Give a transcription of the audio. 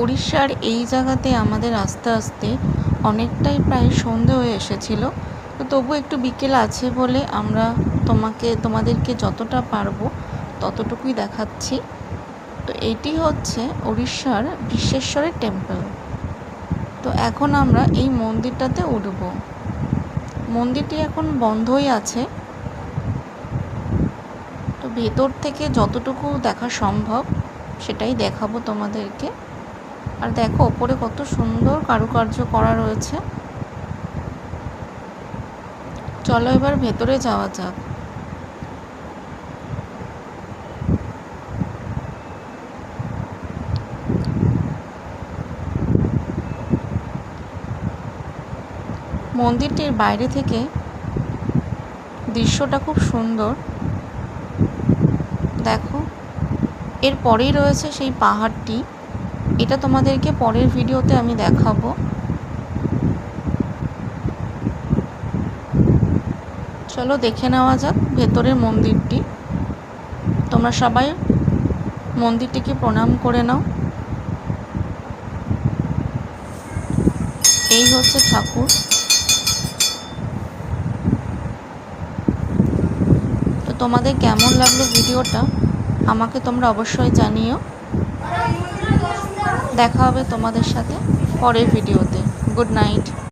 উড়িষ্যার এই জায়গাতে আমাদের আস্তে আস্তে অনেকটাই প্রায় সন্ধে হয়ে এসেছিল, তো তবু একটু বিকেল আছে বলে আমরা তোমাদেরকে যতটা পারবো ততটুকুই দেখাচ্ছি। তো এইটি হচ্ছে উড়িষ্যার বিশ্বেশ্বরের টেম্পল। তো এখন আমরা এই মন্দিরটাতে উঠব। মন্দিরটি এখন বন্ধই আছে, তো ভেতর থেকে যতটুকু দেখা সম্ভব সেটাই দেখাবো তোমাদেরকে। আর দেখো ওপরে কত সুন্দর কারুকার্য করা রয়েছে। চলো এবার ভেতরে যাওয়া যাক। মন্দিরটির বাইরে থেকে দৃশ্যটা খুব সুন্দর। দেখো এর পরেই রয়েছে সেই পাহাড়টি, এটা তোমাদেরকে পরের ভিডিওতে আমি দেখাবো। চলো দেখে নেওয়া যাক ভেতরের মন্দিরটি। তোমরা সবাই মন্দিরটিকে প্রণাম করে নাও। এই হচ্ছে ঠাকুর। তো তোমাদের কেমন লাগলো ভিডিওটা আমাকে তোমরা অবশ্যই জানিও। দেখা হবে তোমাদের সাথে পরের ভিডিওতে। Good night.